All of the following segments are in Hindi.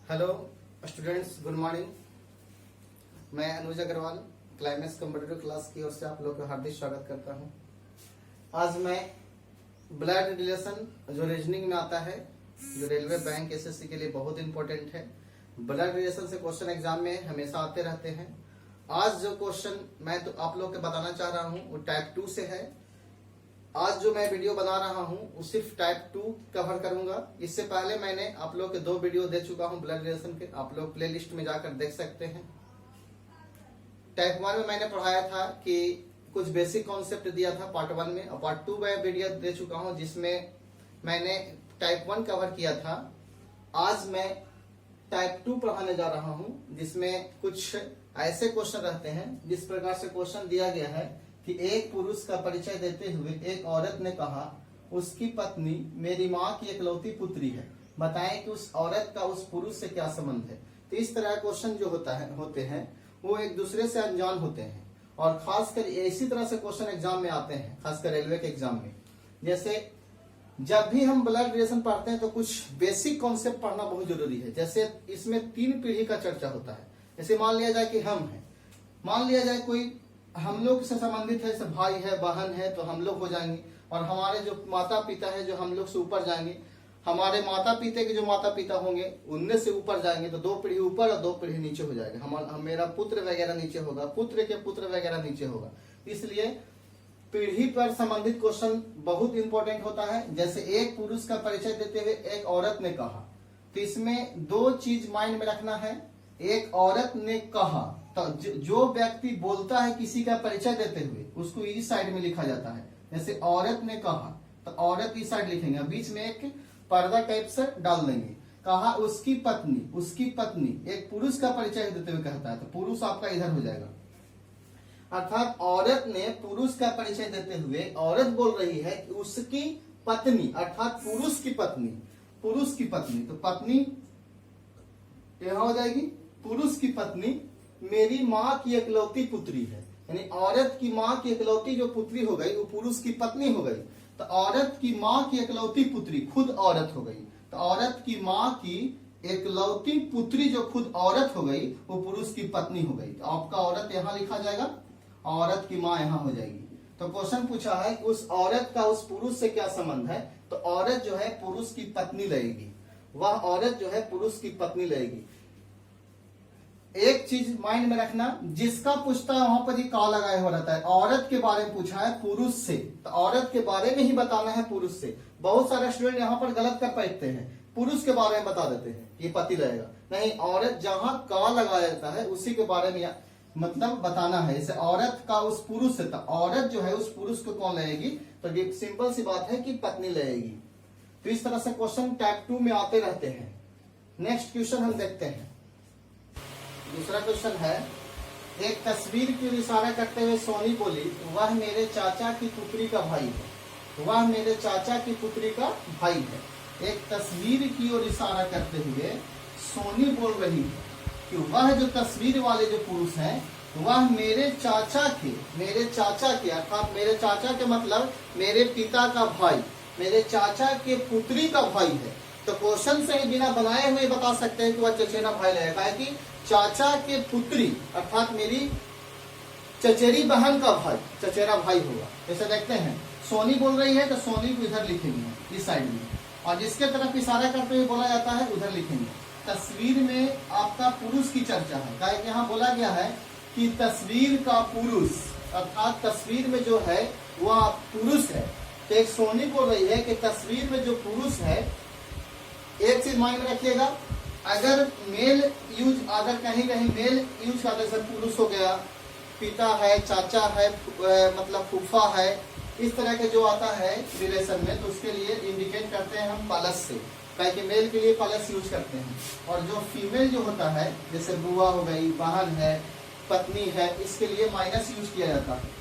Hello students, good morning. मैं अनुज अग्रवाल क्लाइमेक्स कॉम्पिटिटिव क्लास की ओर से आप लोग का हार्दिक स्वागत करता हूं। आज मैं ब्लड रिलेशन जो रीजनिंग में आता है, जो रेलवे बैंक एसएससी के लिए बहुत इंपॉर्टेंट है। ब्लड रिलेशन से क्वेश्चन एग्जाम में हमेशा आते रहते हैं। आज जो क्वेश्चन मैं तो आप लोग को बताना चाह रहा हूं वो टाइप 2 से है। आज जो मैं वीडियो बना रहा हूं वो सिर्फ टाइप 2 कवर करूंगा। इससे पहले मैंने आप लोग के 2 वीडियो दे चुका हूं ब्लड रिलेशन के, आप लोग प्लेलिस्ट में जाकर देख सकते हैं। टाइप 1 में मैंने पढ़ाया था कि कुछ बेसिक कॉन्सेप्ट दिया था पार्ट 1 में, और पार्ट 2 में वीडियो दे चुका हूं जिसमें मैंने टाइप 1 कवर किया था। आज मैं टाइप 2 पढ़ाने जा रहा हूं जिसमें कुछ ऐसे क्वेश्चन रहते हैं। जिस प्रकार से क्वेश्चन दिया गया है कि एक पुरुष का परिचय देते हुए एक औरत ने कहा, उसकी पत्नी मेरी माँ की इकलौती पुत्री है, बताएं कि उस औरत का उस पुरुष से क्या संबंध है। तो इस तरह क्वेश्चन जो होते हैं वो एक दूसरे से अनजान होते हैं, और खासकर इसी तरह से क्वेश्चन एग्जाम में आते हैं, खासकर रेलवे के एग्जाम में। जैसे जब भी हम ब्लड रिलेशन पढ़ते हैं तो कुछ बेसिक कॉन्सेप्ट पढ़ना बहुत जरूरी है। जैसे इसमें 3 पीढ़ी का चर्चा होता है। जैसे मान लिया जाए कि हम हैं, मान लिया जाए कोई हम लोग से संबंधित है, जैसे भाई है, बहन है, तो हम लोग हो जाएंगे। और हमारे जो माता पिता है जो हम लोग से ऊपर जाएंगे, हमारे माता पिता के जो माता पिता होंगे उनमें से ऊपर जाएंगे, तो 2 पीढ़ी ऊपर और 2 पीढ़ी नीचे हो जाएगा। मेरा पुत्र वगैरह नीचे होगा, पुत्र के पुत्र वगैरह नीचे होगा। इसलिए पीढ़ी पर संबंधित क्वेश्चन बहुत इंपॉर्टेंट होता है। जैसे एक पुरुष का परिचय देते हुए एक औरत ने कहा, तो इसमें 2 चीज माइंड में रखना है। एक औरत ने कहा, तो जो व्यक्ति बोलता है किसी का परिचय देते हुए उसको इस साइड में लिखा जाता है। जैसे औरत ने कहा तो औरत इस साइड लिखेंगे, बीच में एक पर्दा टाइप से डाल देंगे। कहा उसकी पत्नी एक पुरुष का परिचय देते हुए कहता है, तो पुरुष आपका इधर हो जाएगा। अर्थात औरत ने पुरुष का परिचय देते हुए औरत बोल रही है कि उसकी पत्नी, अर्थात पुरुष की पत्नी, तो पत्नी यहां हो जाएगी। पुरुष की पत्नी मेरी माँ की इकलौती पुत्री है, यानी औरत की माँ की इकलौती जो पुत्री हो गई वो पुरुष की पत्नी हो गई। तो औरत की माँ की इकलौती पुत्री खुद औरत हो गई, तो औरत की माँ की इकलौती पुत्री जो खुद औरत हो गई वो पुरुष की पत्नी हो गई। तो आपका औरत यहाँ लिखा जाएगा, औरत की माँ यहाँ हो जाएगी। तो क्वेश्चन पूछा है उस औरत का उस पुरुष से क्या संबंध है, तो औरत जो है पुरुष की पत्नी लगेगी, वह औरत जो है पुरुष की पत्नी लगेगी। एक चीज माइंड में रखना, जिसका पूछता है वहां पर ही का लगाया हुआ रहता है। औरत के बारे में पूछा है पुरुष से, तो औरत के बारे में ही बताना है पुरुष से। बहुत सारे स्टूडेंट यहाँ पर गलत कर बैठते हैं, पुरुष के बारे में बता देते हैं ये पति रहेगा। नहीं, औरत जहां का लगाया जाता है उसी के बारे में मतलब बताना है। जैसे औरत का उस पुरुष से, तो औरत जो है उस पुरुष को कौन लगेगी, तो ये सिंपल सी बात है कि पत्नी लगेगी। तो इस तरह से क्वेश्चन टाइप 2 में आते रहते हैं। नेक्स्ट क्वेश्चन हम देखते हैं। दूसरा क्वेश्चन है, एक तस्वीर की ओर इशारा करते हुए सोनी बोली, वह मेरे चाचा की पुत्री का भाई है, वह मेरे चाचा की पुत्री का भाई है। एक तस्वीर की ओर इशारा करते हुए सोनी बोल रही है कि वह जो तस्वीर वाले जो पुरुष हैं वह मेरे चाचा के अर्थात मेरे चाचा के मतलब मेरे पिता का भाई, मेरे चाचा के पुत्री का भाई है। तो क्वेश्चन से ही बिना बनाए हुए बता सकते हैं कि वह चचेरा भाई लगेगा, है कि चाचा के पुत्री अर्थात मेरी चचेरी बहन का भाई चचेरा भाई होगा। जैसे देखते हैं सोनी बोल रही है तो सोनी को इधर लिखेंगे इस साइड में, और जिसके तरफ इशारा करते हुए बोला जाता है उधर लिखेंगे। तस्वीर में आपका पुरुष की चर्चा है, क्या कि यहाँ बोला गया है कि तस्वीर का पुरुष अर्थात तस्वीर में जो है वह पुरुष है। तो एक सोनी बोल रही है कि तस्वीर में जो पुरुष है, एक चीज माइंड में रखिएगा, अगर मेल यूज अगर कहीं मेल यूज का, जैसे पुरुष हो गया, पिता है, चाचा है, मतलब फूफा है, इस तरह के जो आता है रिलेशन में, तो उसके लिए इंडिकेट करते हैं हम प्लस से, ताकि मेल के लिए प्लस यूज करते हैं। और जो फीमेल जो होता है जैसे बुआ हो गई, बहन है, पत्नी है, इसके लिए माइनस यूज किया जाता है।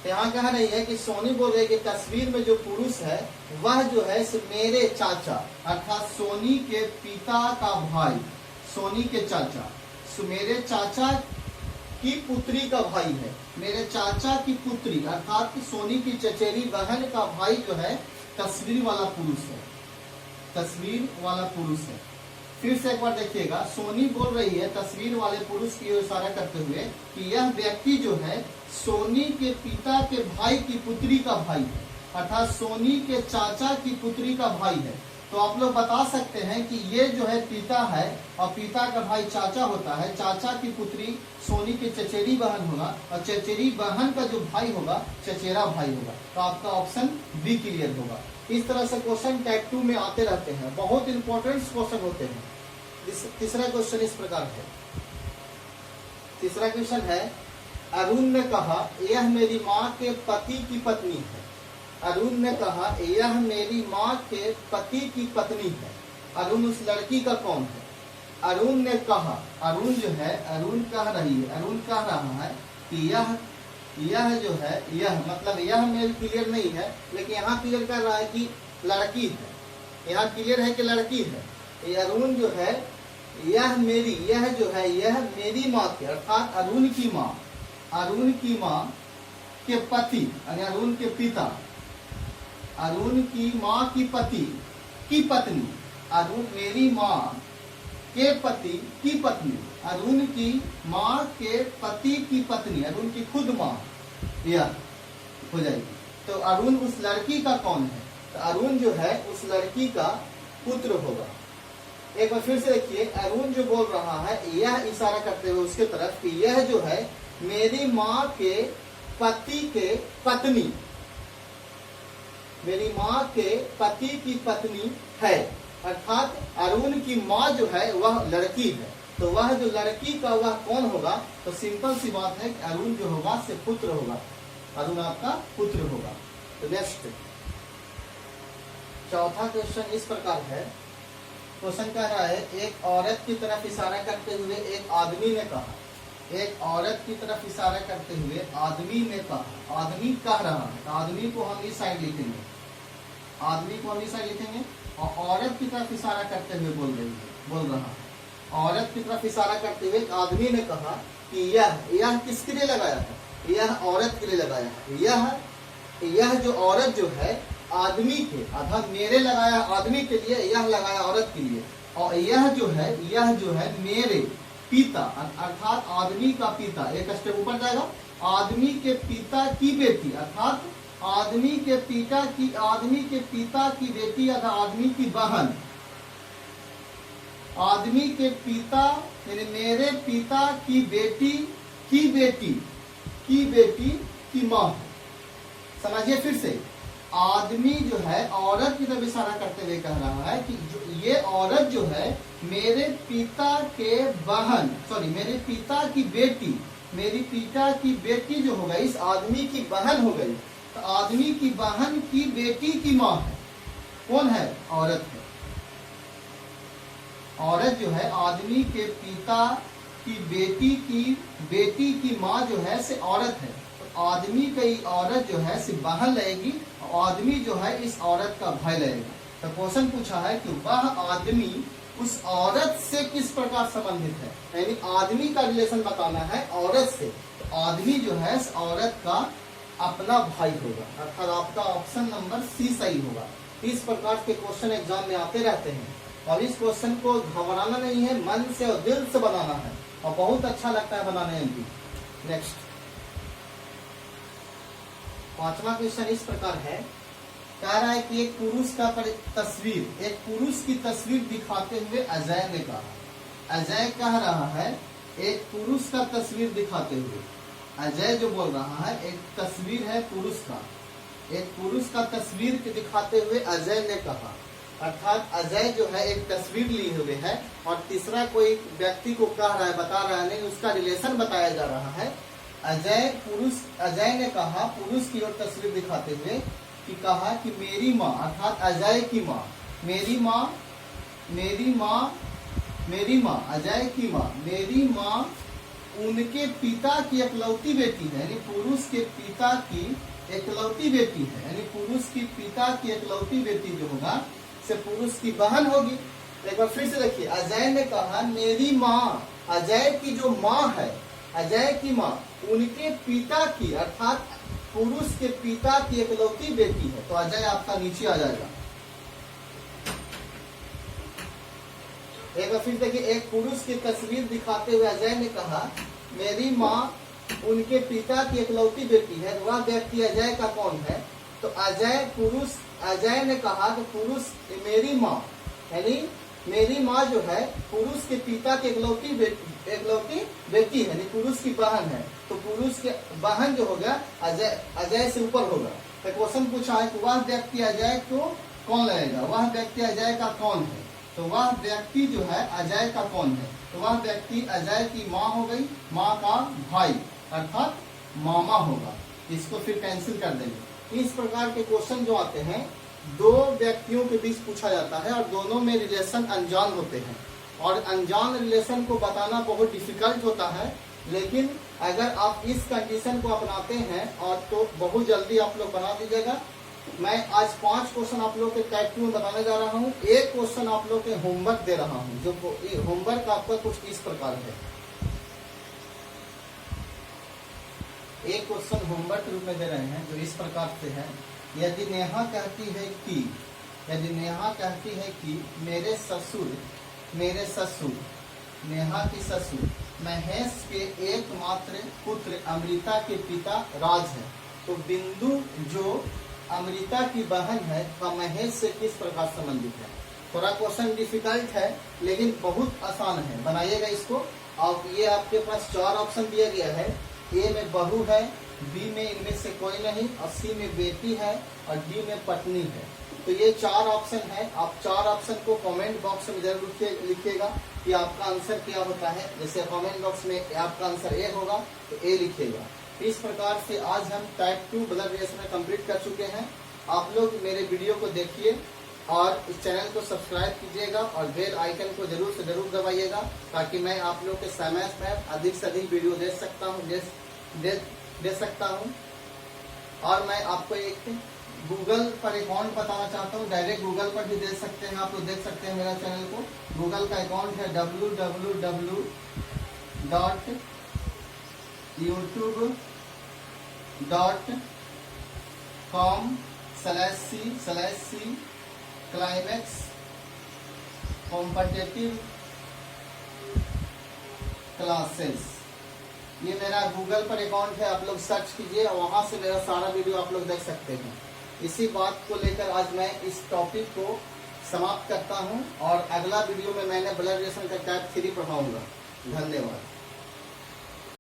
यहाँ कह रही है कि सोनी बोल रही है कि तस्वीर में जो पुरुष है वह जो है मेरे चाचा अर्थात सोनी के पिता का भाई, सोनी के चाचा, मेरे चाचा की पुत्री का भाई है। मेरे चाचा की पुत्री अर्थात सोनी की चचेरी बहन का भाई जो है तस्वीर वाला पुरुष है, तस्वीर वाला पुरुष है। फिर से एक बार देखिएगा, सोनी बोल रही है तस्वीर वाले पुरुष की ओर इशारा करते हुए कि यह व्यक्ति जो है सोनी के पिता के भाई की पुत्री का भाई है, अर्थात सोनी के चाचा की पुत्री का भाई है। तो आप लोग बता सकते हैं कि ये जो है पिता है और पिता का भाई चाचा होता है, चाचा की पुत्री सोनी की चचेरी बहन होगा और चचेरी बहन का जो भाई होगा चचेरा भाई होगा। तो आपका ऑप्शन बी क्लियर होगा। इस तरह से क्वेश्चन टाइप 2 में आते रहते हैं, बहुत इंपॉर्टेंट क्वेश्चन होते हैं। तीसरा क्वेश्चन इस प्रकार है। तीसरा क्वेश्चन है, अरुण ने कहा यह मेरी माँ के पति की पत्नी है। अरुण ने कहा यह मेरी माँ के पति की पत्नी है। अरुण उस लड़की का कौन है? अरुण ने कहा, अरुण जो है, अरुण कह रही है, अरुण कह रहा है कि यह जो है, यह मतलब यह मेरी क्लियर नहीं है, लेकिन यहाँ क्लियर कर रहा है कि लड़की है। यहाँ क्लियर है कि लड़की है। ये अरुण जो है, यह मेरी, यह जो है यह मेरी माँ के, अर्थात अरुण की माँ के पति यानी अरुण के पिता, अरुण की माँ की पति की पत्नी, अरुण मेरी माँ के पति की पत्नी, अरुण की माँ के पति की पत्नी, अरुण की खुद माँ, यह हो जाएगी। तो अरुण उस लड़की का कौन है? तो अरुण जो है उस लड़की का पुत्र होगा। एक बार फिर से देखिए, अरुण जो बोल रहा है यह इशारा करते हुए उसके तरफ कि यह जो है मेरी माँ के पति के पत्नी, मेरी माँ के पति की पत्नी है, अर्थात अरुण की माँ जो है वह लड़की है। तो वह जो लड़की का वह कौन होगा? तो सिंपल सी बात है कि अरुण जो होगा से पुत्र होगा, अरुण आपका पुत्र होगा। तो नेक्स्ट चौथा क्वेश्चन इस प्रकार है। क्वेश्चन कह रहा है, एक औरत की तरफ इशारा करते हुए एक आदमी ने कहा, एक औरत की तरफ इशारा करते हुए आदमी ने कहा, आदमी कह रहा है, आदमी को हम इस साइड लिखेंगे, आदमी को हम इस साइड लिखेंगे और औरत की तरफ इशारा करते हुए बोल रहा है। औरत की तरफ इशारा करते हुए आदमी ने कहा कि यह किसके लिए लगाया है? यह औरत के लिए लगाया है। यह जो औरत जो है आदमी के, अर्थात मेरे लगाया आदमी के लिए, यह लगाया औरत के लिए। और यह जो है मेरे पिता, अर्थात आदमी का पिता, एक स्टेप ऊपर जाएगा, आदमी के पिता की बेटी, अर्थात आदमी के पिता की बेटी, अर्थात आदमी की बहन, आदमी के पिता यानी मेरे पिता की बेटी की माँ है। समझिए फिर से, आदमी जो है औरत की तरफ इशारा करते हुए कह रहा है कि ये औरत जो है मेरे पिता के बहन, मेरे पिता की बेटी, मेरी पिता की बेटी जो हो गई, इस आदमी की बहन हो गई। तो आदमी की बहन की बेटी की माँ है। कौन है? औरत है। औरत जो है आदमी के पिता की बेटी की माँ जो है से औरत है। तो आदमी की औरत जो है से बहन लगेगी, आदमी जो है इस औरत का भाई लगेगा। तो क्वेश्चन पूछा है कि वह आदमी उस औरत से किस प्रकार संबंधित है, यानी आदमी का रिलेशन बताना है औरत से। तो आदमी जो है इस औरत का अपना भाई होगा, अर्थात आपका ऑप्शन नंबर सी सही होगा। इस प्रकार के क्वेश्चन एग्जाम में आते रहते हैं और इस क्वेश्चन को घबराना नहीं है, मन से और दिल से बनाना है और बहुत अच्छा लगता है बनाने में भी। नेक्स्ट पांचवा क्वेश्चन इस प्रकार है, कह रहा है कि एक पुरुष की तस्वीर दिखाते हुए अजय ने कहा, अजय कह रहा है एक पुरुष का तस्वीर दिखाते हुए, अजय जो बोल रहा है एक तस्वीर है पुरुष का, एक पुरुष का तस्वीर दिखाते हुए अजय ने कहा, अर्थात अजय जो है एक तस्वीर लिए हुए है और तीसरा कोई व्यक्ति को कह रहा है, बता रहा है नहीं, उसका रिलेशन बताया जा रहा है। अजय ने कहा पुरुष की ओर तस्वीर दिखाते हुए कि कहा कि मेरी माँ, अर्थात अजय की माँ, मेरी माँ अजय की माँ, मेरी माँ उनके पिता की एकलौती बेटी है, यानी पुरुष के पिता की एकलौती बेटी है, यानी पुरुष की पिता की एकलौती बेटी जो होगा से पुरुष की बहन होगी। एक बार फिर से देखिए, अजय ने कहा मेरी माँ, अजय की जो माँ है, अजय की माँ उनके पिता की, अर्थात पुरुष के पिता की एकलौती बेटी है। तो अजय आपका नीचे आ जाएगा। एक बार फिर देखिए, एक पुरुष की तस्वीर दिखाते हुए अजय ने कहा, मेरी माँ उनके पिता की इकलौती बेटी है। वह व्यक्ति अजय का कौन है? तो अजय ने कहा कि पुरुष मेरी माँ, यानी मेरी माँ जो है पुरुष के पिता की इकलौती बेटी है, यानी पुरुष की बहन है। तो पुरुष के बहन जो होगा अजय से ऊपर होगा। तो क्वेश्चन पूछा है कि वह व्यक्ति अजय को कौन लगेगा? वह व्यक्ति अजय का कौन है? तो वह व्यक्ति जो है अजय का कौन है? तो वह व्यक्ति अजय की माँ हो गई, माँ का भाई अर्थात मामा होगा। इसको फिर कैंसिल कर देंगे। इस प्रकार के क्वेश्चन जो आते हैं दो व्यक्तियों के बीच पूछा जाता है और दोनों में रिलेशन अनजान होते हैं, और अनजान रिलेशन को बताना बहुत डिफिकल्ट होता है। लेकिन अगर आप इस कंडीशन को अपनाते हैं और तो बहुत जल्दी आप लोग बना दीजिएगा। मैं आज 5 क्वेश्चन आप लोग के टाइप 2 में बताने जा रहा हूँ। एक क्वेश्चन आप लोग के होमवर्क दे रहा हूँ, जो होमवर्क आपका कुछ इस प्रकार है। एक क्वेश्चन होमवर्क रूप में दे रहे हैं जो इस प्रकार से है। यदि नेहा कहती है कि मेरे ससुर नेहा की ससुर महेश के एकमात्र पुत्र अमृता के पिता राज है, तो बिंदु जो अमृता की बहन है का महेश से किस प्रकार संबंधित है? थोड़ा क्वेश्चन डिफिकल्ट है लेकिन बहुत आसान है, बनाइएगा इसको। और ये आपके पास 4 ऑप्शन दिया गया है। ए में बहू है, बी में इनमें से कोई नहीं, और सी में बेटी है, और डी में पत्नी है। तो ये 4 ऑप्शन है। आप 4 ऑप्शन को कमेंट बॉक्स में जरूर लिखिएगा कि आपका आंसर क्या होता है। जैसे कमेंट बॉक्स में आपका आंसर ए होगा तो ए लिखिएगा। इस प्रकार से आज हम टाइप 2 ब्लड रिलेशन कंप्लीट कर चुके हैं। आप लोग मेरे वीडियो को देखिए और इस चैनल को सब्सक्राइब कीजिएगा और बेल आइकन को जरूर से जरूर दबाइएगा, ताकि मैं आप लोग के समय में अधिक से अधिक वीडियो दे सकता हूँ। और मैं आपको एक गूगल पर अकाउंट बताना चाहता हूँ। डायरेक्ट गूगल पर भी दे सकते हैं, आप लोग देख सकते हैं मेरा चैनल को। गूगल का अकाउंट है www.youtube.com/c क्लाइमेक्स कॉम्पिटिटिव क्लासेस। ये मेरा गूगल पर अकाउंट है, आप लोग सर्च कीजिए और वहां से मेरा सारा वीडियो आप लोग देख सकते हैं। इसी बात को लेकर आज मैं इस टॉपिक को समाप्त करता हूं और अगला वीडियो में मैंने ब्लड रिलेशन का टाइप 3 पढ़ाऊंगा। धन्यवाद।